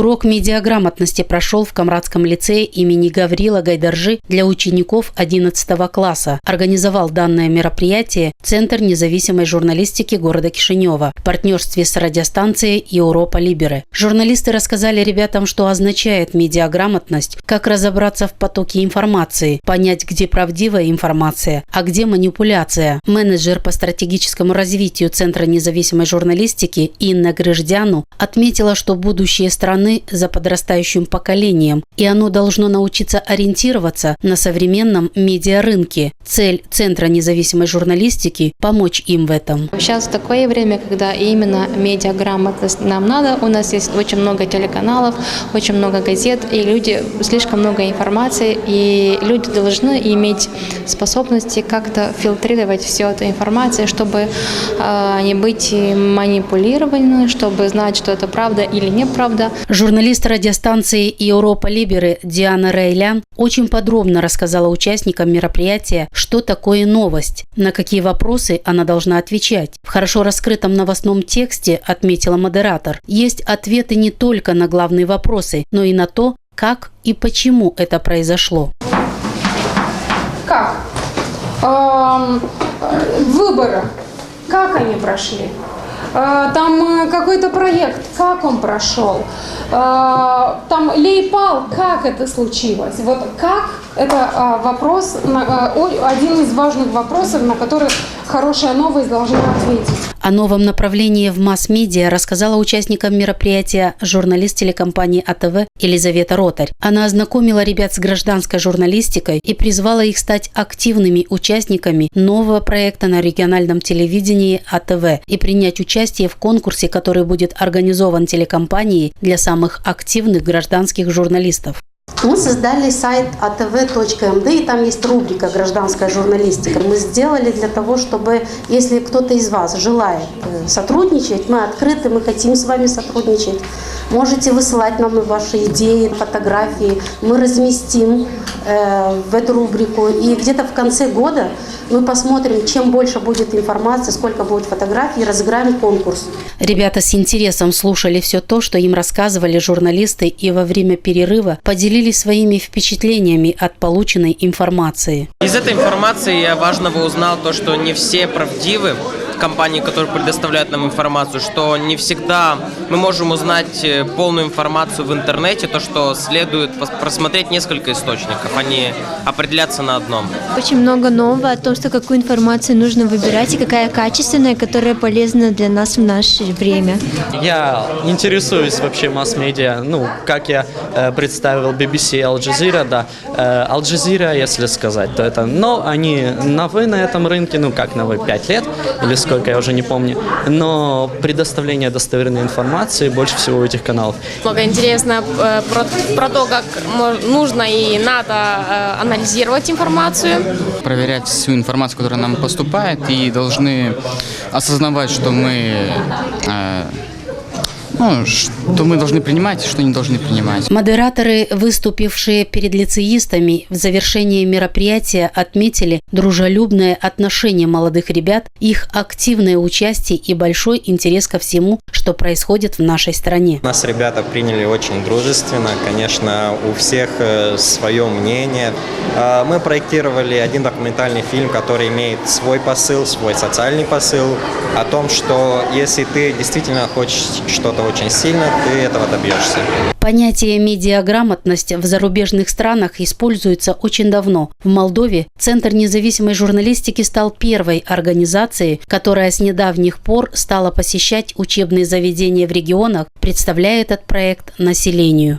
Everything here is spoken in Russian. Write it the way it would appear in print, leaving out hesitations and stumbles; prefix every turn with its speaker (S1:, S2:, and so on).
S1: Урок медиаграмотности прошел в Камрадском лицее имени Гаврила Гайдаржи для учеников 11 класса. Организовал данное мероприятие Центр независимой журналистики города Кишинева в партнерстве с радиостанцией Европа Либере. Журналисты рассказали ребятам, что означает медиаграмотность, как разобраться в потоке информации, понять, где правдивая информация, а где манипуляция. Менеджер по стратегическому развитию Центра независимой журналистики Инна Грыждяну отметила, что будущее страны за подрастающим поколением, и оно должно научиться ориентироваться на современном медиарынке. Цель Центра независимой журналистики – помочь им в этом.
S2: Сейчас такое время, когда именно медиаграмотность нам надо. У нас есть очень много телеканалов, очень много газет, и люди, слишком много информации, и люди должны иметь способности как-то фильтрировать всю эту информацию, чтобы не быть манипулированными, чтобы знать, что это правда или неправда.
S1: Журналист радиостанции Европа Либере Диана Рейлян очень подробно рассказала участникам мероприятия, что такое новость, на какие вопросы она должна отвечать. В хорошо раскрытом новостном тексте, отметила модератор, есть ответы не только на главные вопросы, но и на то, как и почему это произошло.
S3: Как? Выборы. Как они прошли? Там какой-то проект, как он прошел? Там Лейпал, как это случилось? Вот как – это вопрос, один из важных вопросов, на который хорошая новость должна ответить.
S1: О новом направлении в масс-медиа рассказала участникам мероприятия журналист телекомпании АТВ Елизавета Ротарь. Она ознакомила ребят с гражданской журналистикой и призвала их стать активными участниками нового проекта на региональном телевидении АТВ и принять участие в конкурсе, который будет организован телекомпанией для самых активных гражданских журналистов.
S4: Мы создали сайт atv.md, и там есть рубрика «Гражданская журналистика». Мы сделали для того, чтобы, если кто-то из вас желает сотрудничать, мы открыты, мы хотим с вами сотрудничать. Можете высылать нам ваши идеи, фотографии. Мы разместим в эту рубрику. И где-то в конце года мы посмотрим, чем больше будет информации, сколько будет фотографий, разыграем конкурс.
S1: Ребята с интересом слушали все то, что им рассказывали журналисты, и во время перерыва поделились своими впечатлениями от полученной информации.
S5: Из этой информации я важного узнал то, что не все правдивы, компании, которые предоставляют нам информацию, что не всегда мы можем узнать полную информацию в интернете, то, что следует просмотреть несколько источников, а не определяться на одном.
S6: Очень много нового о том, что какую информацию нужно выбирать и какая качественная, которая полезна для нас в наше время.
S7: Я интересуюсь вообще масс-медиа, как я представил BBC, Al Jazeera, да. Al Jazeera, если сказать, то это, они новы на этом рынке, как новы, 5 лет или сколько, я уже не помню, но предоставление достоверной информации больше всего у этих каналов.
S8: Много интересно про то, как нужно и надо анализировать информацию.
S9: Проверять всю информацию, которая нам поступает, и должны осознавать, что мы должны принимать и что не должны принимать.
S1: Модераторы, выступившие перед лицеистами, в завершении мероприятия отметили дружелюбное отношение молодых ребят, их активное участие и большой интерес ко всему, что происходит в нашей стране.
S10: Нас ребята приняли очень дружественно, конечно, у всех свое мнение. Мы проектировали один документальный фильм, который имеет свой посыл, свой социальный посыл, о том, что если ты действительно хочешь что-то очень сильно, ты этого добьешься.
S1: Понятие медиаграмотность в зарубежных странах используется очень давно. В Молдове Центр независимой журналистики стал первой организацией, которая с недавних пор стала посещать учебные заведения в регионах, представляя этот проект населению.